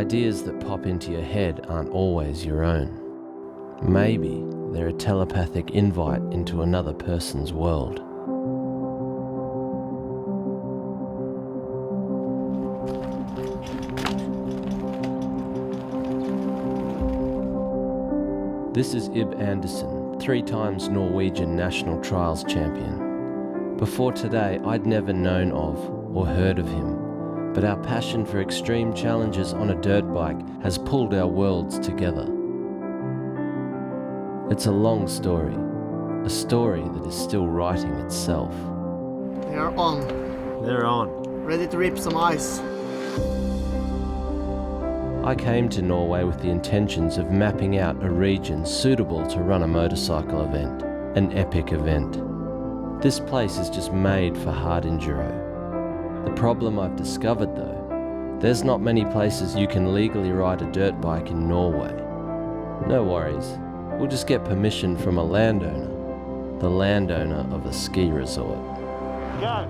ideas that pop into your head aren't always your own. Maybe they're a telepathic invite into another person's world. This is Ib Andersen, 3 times Norwegian national trials champion. Before today, I'd never known of or heard of him, but our passion for extreme challenges on a dirt bike has pulled our worlds together. It's a long story, a story that is still writing itself. They are on. They're on. Ready to rip some ice. I came to Norway with the intentions of mapping out a region suitable to run a motorcycle event, an epic event. This place is just made for hard enduro. The problem I've discovered though, there's not many places you can legally ride a dirt bike in Norway. No worries, we'll just get permission from a landowner, the landowner of a ski resort. Go!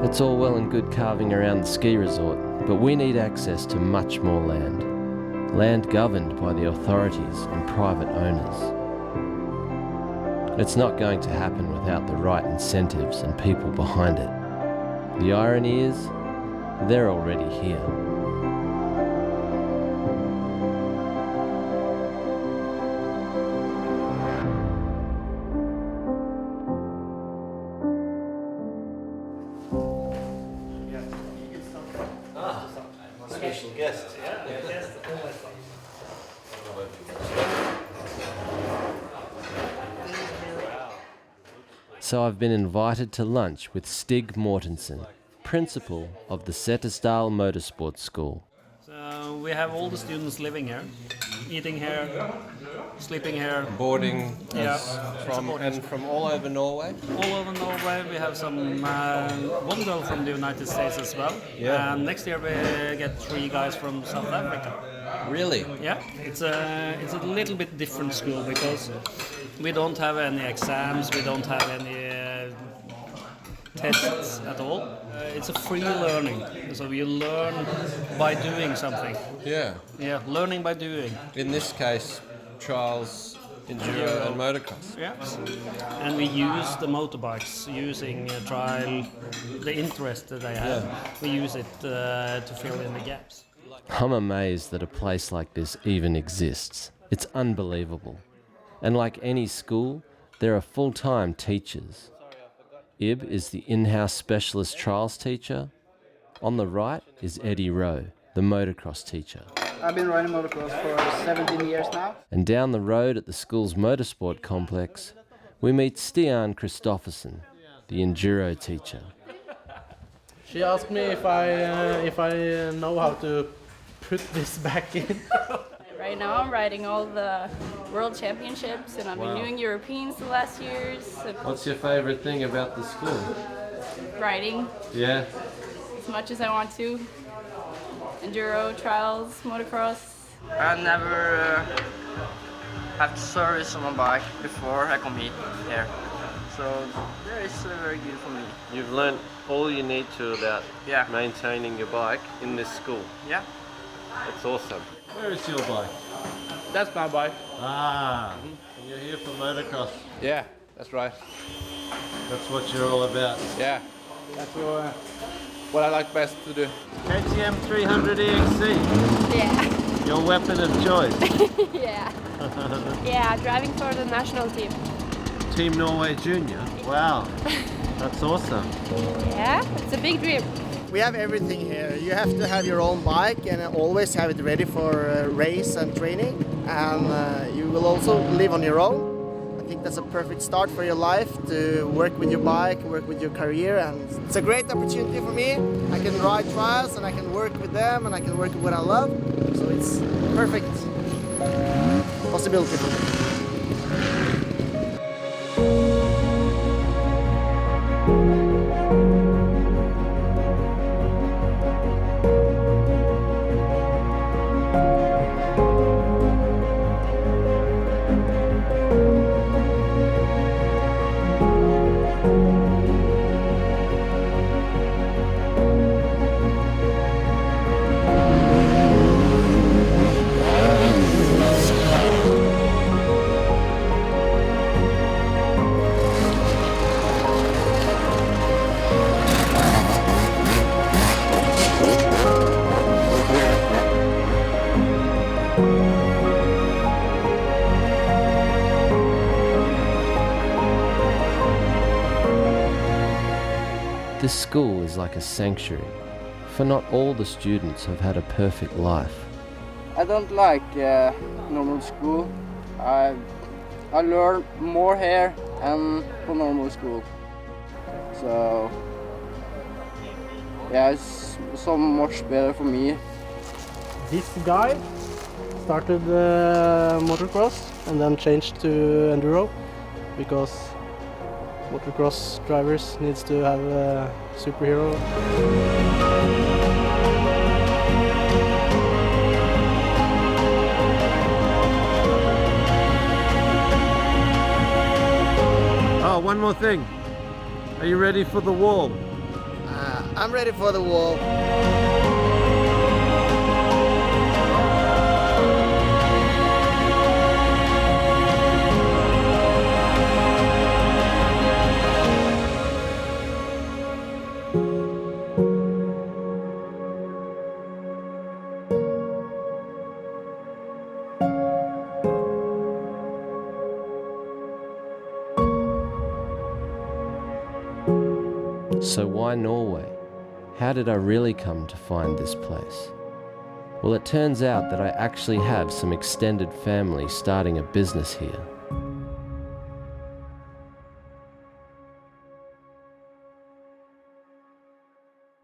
It's all well and good carving around the ski resort, but we need access to much more land. Land governed by the authorities and private owners. It's not going to happen without the right incentives and people behind it. The irony is, they're already here. Special guest. So I've been invited to lunch with Stig Mortensen, principal of the Setesdal Motorsport School. So we have all the students living here, eating here, sleeping here. Boarding Yeah. from all over Norway? All over Norway. We have some one girl from the United States as well. Yeah. And next year we get 3 guys from South Africa. Really? Yeah, it's a little bit different school because we don't have any exams, we don't have any tests at all. It's a free learning, so you learn by doing something. Yeah. Yeah, learning by doing. In this case, trials, enduro and motocross. Yeah, and we use the motorbikes using trial, the interest that they have. We use it to fill in the gaps. I'm amazed that a place like this even exists. It's unbelievable. And like any school, there are full-time teachers. Ib is the in-house specialist trials teacher. On the right is Eddie Rowe, the motocross teacher. I've been riding motocross for 17 years now. And down the road at the school's motorsport complex, we meet Stian Kristoffersen, the enduro teacher. She asked me if I know how to put this back in. Right now I'm riding all the world championships and I've been doing Europeans the last years. What's your favorite thing about the school? Riding Yeah. as much as I want to. Enduro, trials, motocross. I never have to service on my bike before I come here. So that is very good for me. You've learnt all you need to about Yeah. maintaining your bike in this school. Yeah. That's awesome. Where is your bike? That's my bike. Ah, you're here for motocross. Yeah, that's right. That's what you're all about. Yeah, that's what I like best to do. KTM 300 EXC, Yeah, your weapon of choice. yeah. Yeah, driving for the national team. Team Norway Junior. Wow, that's awesome. Yeah, it's a big dream. We have everything here. You have to have your own bike and always have it ready for race and training. And you will also live on your own. think that's a perfect start for your life, to work with your bike, work with your career, and it's a great opportunity for me. I can ride trials and I can work with them and I can work with what I love, so it's perfect possibility for me. This school is like a sanctuary, for not all the students have had a perfect life. I don't like normal school. I learn more here than for normal school. So yeah, it's so much better for me. This guy started motocross and then changed to Enduro because motocross drivers needs to have a superhero. Oh, one more thing. Are you ready for the wall? I'm ready for the wall. So why Norway? How did I really come to find this place? Well, it turns out that I actually have some extended family starting a business here.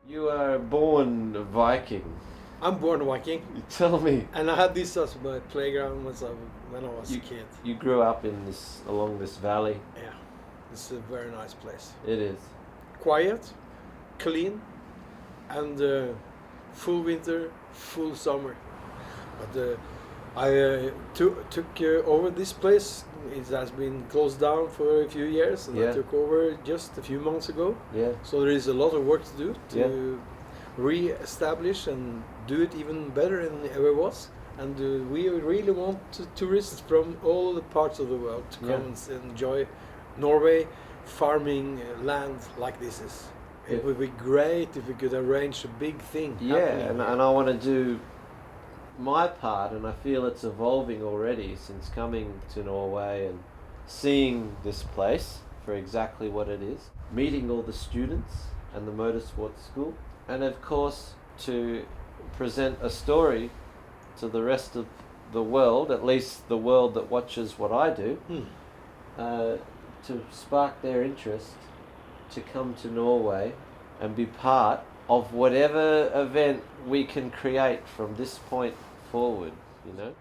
You are born a Viking. I'm born Viking, Tell me. and I had this as my playground when I was a kid. You grew up in along this valley. Yeah, it's a very nice place. It is. Quiet, clean, and full winter, full summer. But I took over this place. It has been closed down for a few years, and I took over just a few months ago. Yeah. So there is a lot of work to do to re-establish and do it even better than it ever was. And we really want tourists from all the parts of the world to come and enjoy Norway farming land like this is. It would be great if we could arrange a big thing. And I want to do my part, and I feel it's evolving already since coming to Norway and seeing this place for exactly what it is, meeting all the students and the motorsport school, and of course to present a story to the rest of the world, at least the world that watches what I do, to spark their interest to come to Norway and be part of whatever event we can create from this point forward, you know.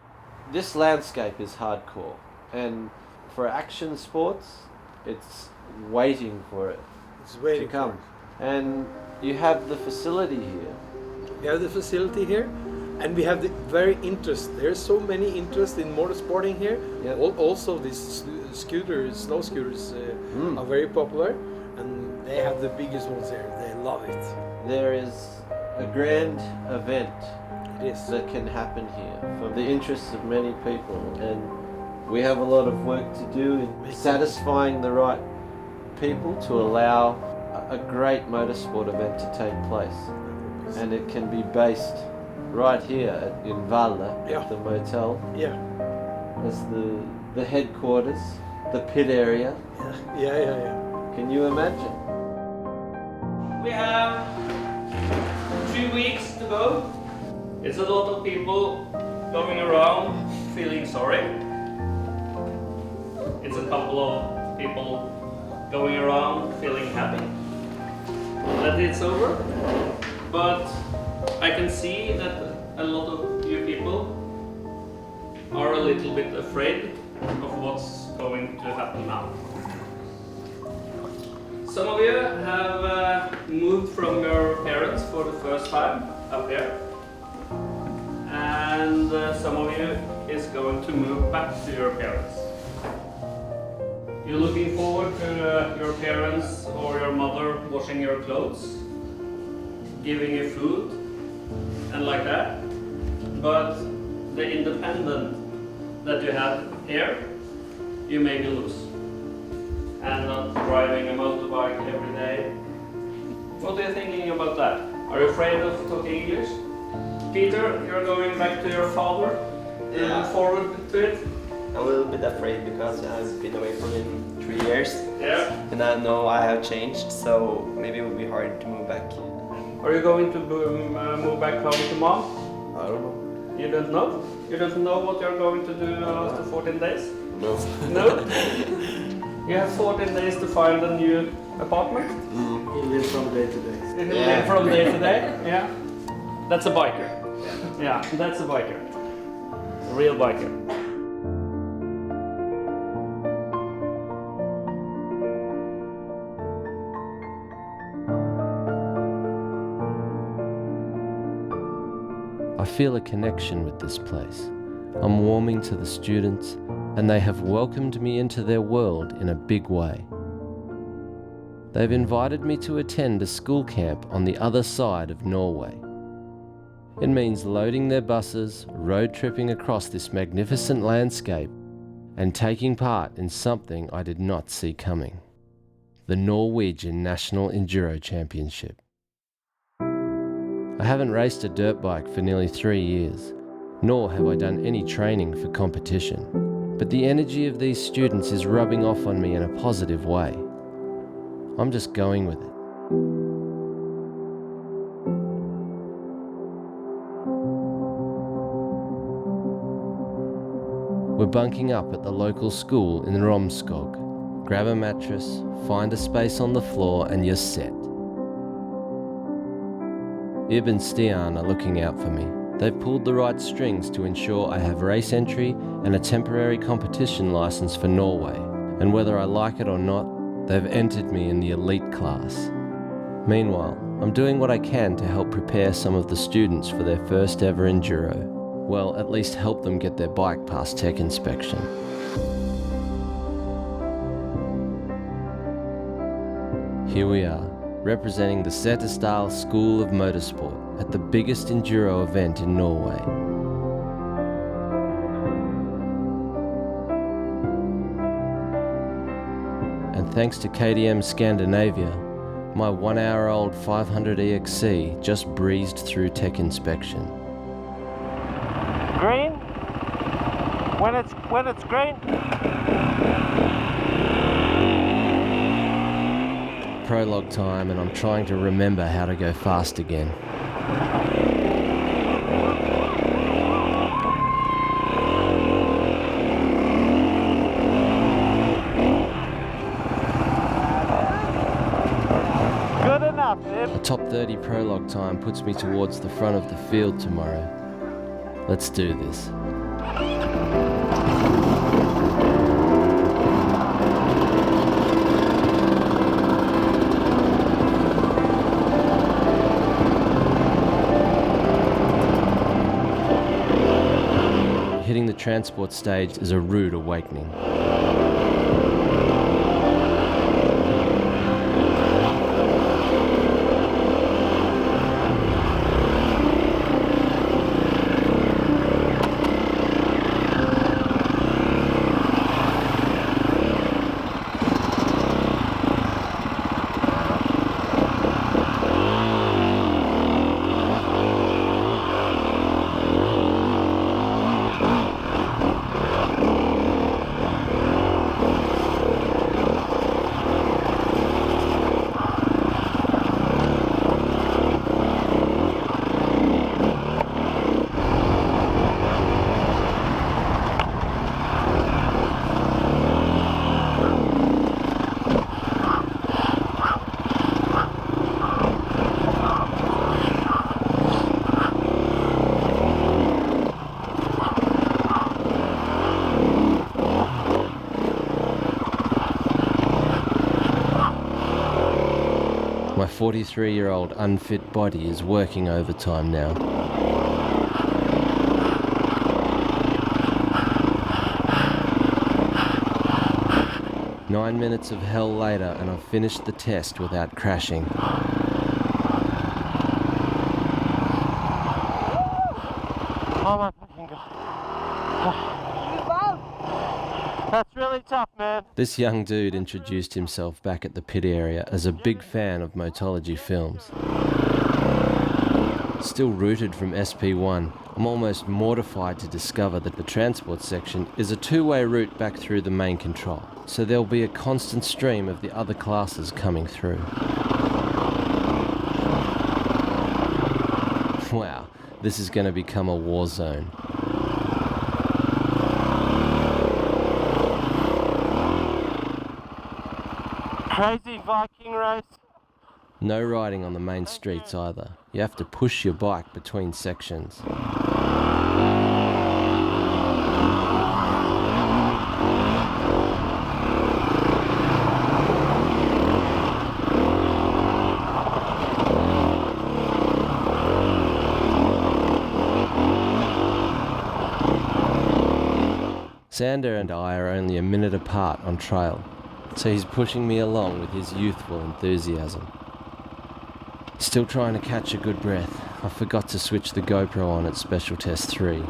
This landscape is hardcore, and for action sports, it's waiting for it to come. And you have the facility here. We have the facility here, and we have the very interest. There's so many interest in motorsporting here. Also, these snow scooters are very popular, and they have the biggest ones here. They love it. There is a grand event that can happen here for the interests of many people, and we have a lot of work to do in satisfying the right people to allow a great motorsport event to take place. And it can be based right here in Valle, at the motel. As the headquarters, the pit area. Can you imagine? We have 2 weeks to go. It's a lot of people going around feeling sorry. It's a couple of people going around feeling happy that it's over. But I can see that a lot of you people are a little bit afraid of what's going to happen now. Some of you have moved from your parents for the first time up here, and some of you is going to move back to your parents. You're looking forward to your parents or your mother washing your clothes, giving you food, and like that. But the independence that you have here, you maybe lose. And not driving a motorbike every day. What are you thinking about that? Are you afraid of talking English? Peter, you're going back to your father? You look forward to it? A little bit afraid because I've been away from him 3 years. Yeah. And I know I have changed, so maybe it will be hard to move back. Are you going to move back home to mom? I don't know. You don't know? You don't know what you're going to do after 14 days? No. No? You have 14 days to find a new apartment? He lives from day to day. You live from day to day? Yeah. That's a biker. Yeah, that's a biker. A real biker. I feel a connection with this place. I'm warming to the students, and they have welcomed me into their world in a big way. They've invited me to attend a school camp on the other side of Norway. It means loading their buses, road tripping across this magnificent landscape, and taking part in something I did not see coming: the Norwegian National Enduro Championship. I haven't raced a dirt bike for nearly 3 years, nor have I done any training for competition, but the energy of these students is rubbing off on me in a positive way. I'm just going with it. We're bunking up at the local school in Romskog. Grab a mattress, find a space on the floor, and you're set. Ib and Stian are looking out for me. They've pulled the right strings to ensure I have race entry and a temporary competition license for Norway, and whether I like it or not, they've entered me in the elite class. Meanwhile, I'm doing what I can to help prepare some of the students for their first ever enduro. Well, at least help them get their bike past tech inspection. Here we are, representing the Setesdal School of Motorsport at the biggest enduro event in Norway. And thanks to KTM Scandinavia, my 1-hour-old 500 EXC just breezed through tech inspection. Green? When it's green? Prologue time, and I'm trying to remember how to go fast again. Good enough, Ib. A top 30 prologue time puts me towards the front of the field tomorrow. Let's do this. Hitting the transport stage is a rude awakening. 43-year-old unfit body is working overtime now. Nine minutes of hell later and I've finished the test without crashing. Oh my fucking god. That's really tough, man. This young dude introduced himself back at the pit area as a big fan of Motology films. Still rooted from SP1, I'm almost mortified to discover that the transport section is a two-way route back through the main control, so there'll be a constant stream of the other classes coming through. Wow, this is going to become a war zone. Crazy Viking race. No riding on the main streets either. You have to push your bike between sections. Sander and I are only a minute apart on trail, so he's pushing me along with his youthful enthusiasm. Still trying to catch a good breath. I forgot to switch the GoPro on at Special Test 3.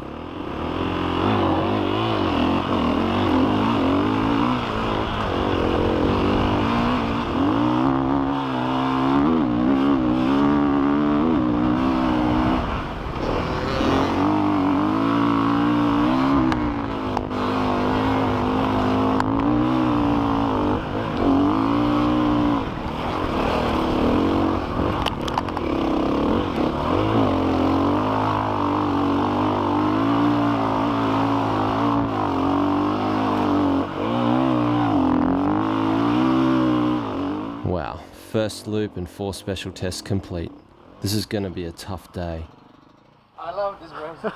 Wow, first loop and 4 special tests complete. This is going to be a tough day. I love this race.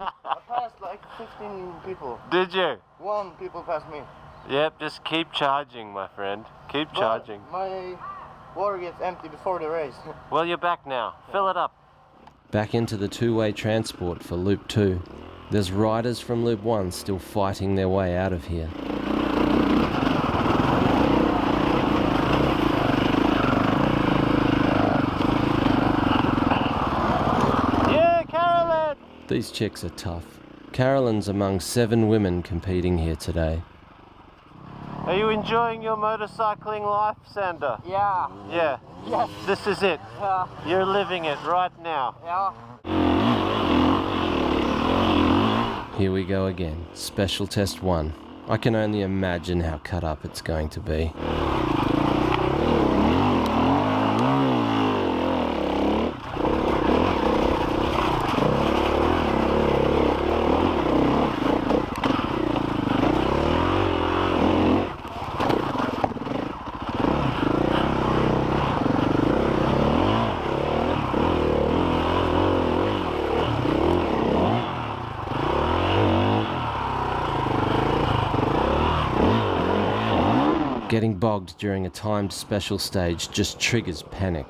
I passed like 15 people. Did you? One people passed me. Yep, just keep charging, my friend. Keep charging. My water gets empty before the race. Well, you're back now. Fill it up. Back into the two-way transport for Loop 2. There's riders from Loop 1 still fighting their way out of here. These chicks are tough. Carolyn's among 7 women competing here today. Are you enjoying your motorcycling life, Sander? Yeah. Yeah. Yes. This is it. Yeah. You're living it right now. Yeah. Here we go again. Special Test 1. I can only imagine how cut up it's going to be. Getting bogged during a timed special stage just triggers panic.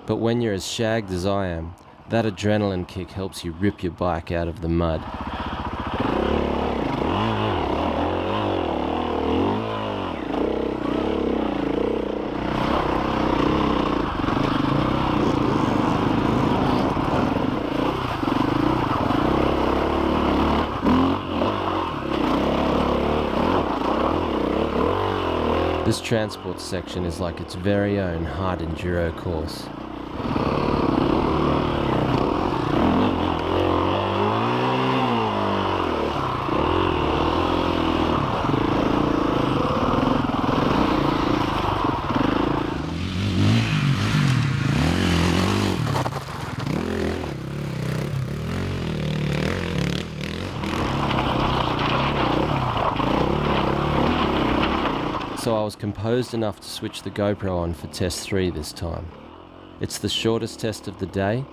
But when you're as shagged as I am, that adrenaline kick helps you rip your bike out of the mud. This transport section is like its very own hard enduro course. So I was composed enough to switch the GoPro on for test 3 this time. It's the shortest test of the day,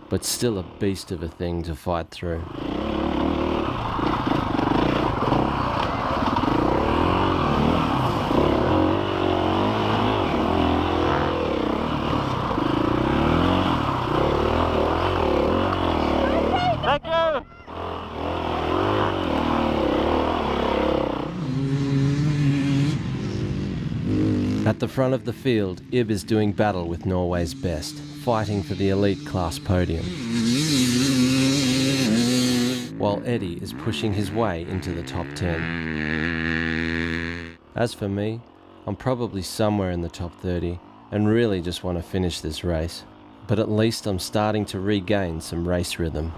but still a beast of a thing to fight through. At the front of the field, Ib is doing battle with Norway's best, fighting for the elite class podium, while Eddie is pushing his way into the top 10. As for me, I'm probably somewhere in the top 30 and really just want to finish this race, but at least I'm starting to regain some race rhythm.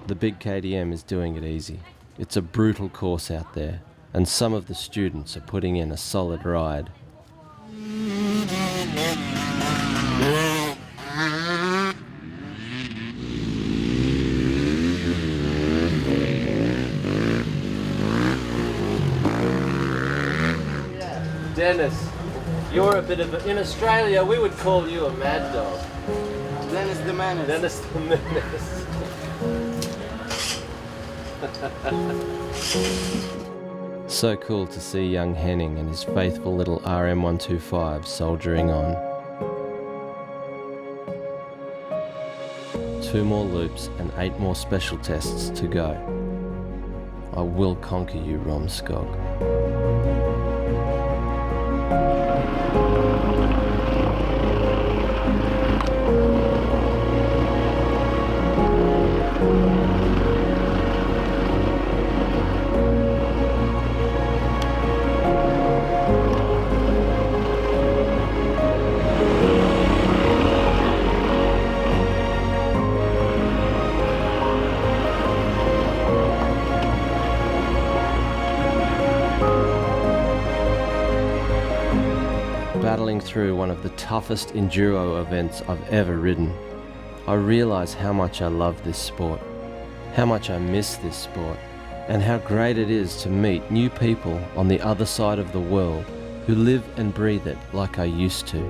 The big KTM is doing it easy. It's a brutal course out there, and some of the students are putting in a solid ride. Dennis, you're a bit of a... In Australia, we would call you a mad dog. Dennis the Menace. Dennis the Menace. So cool to see young Henning and his faithful little RM125 soldiering on. 2 more loops and 8 more special tests to go. I will conquer you, Romskog. Battling through one of the toughest enduro events I've ever ridden, I realise how much I love this sport, how much I miss this sport, and how great it is to meet new people on the other side of the world who live and breathe it like I used to.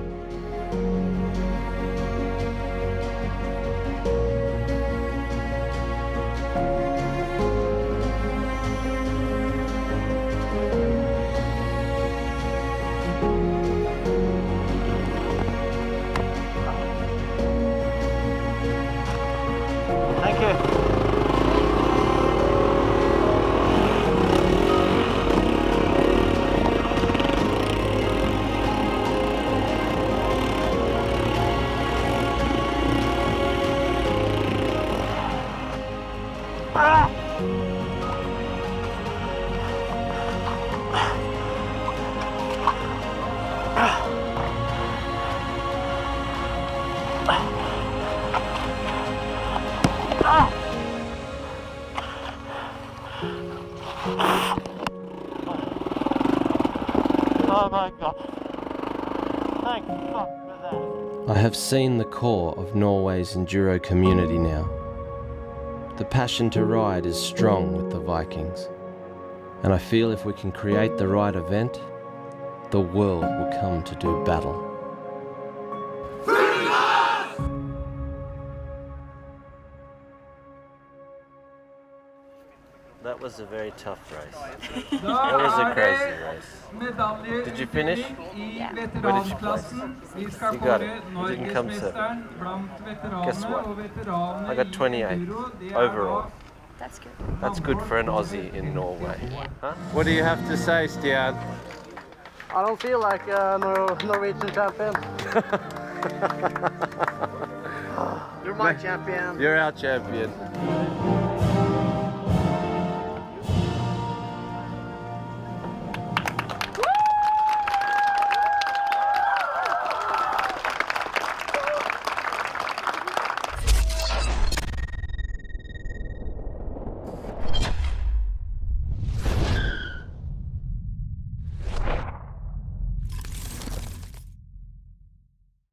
Oh my God. Thank fuck for that. I have seen the core of Norway's enduro community now. The passion to ride is strong with the Vikings, and I feel if we can create the right event, the world will come to do battle. That was a very tough race. That was a crazy race. Did you finish? Yeah. Where did you place? You got it. You didn't come second. Guess what? I got 28 overall. That's good. That's good for an Aussie in Norway. Yeah. Huh? What do you have to say, Stian? I don't feel like a Norwegian champion. You're my champion. You're our champion.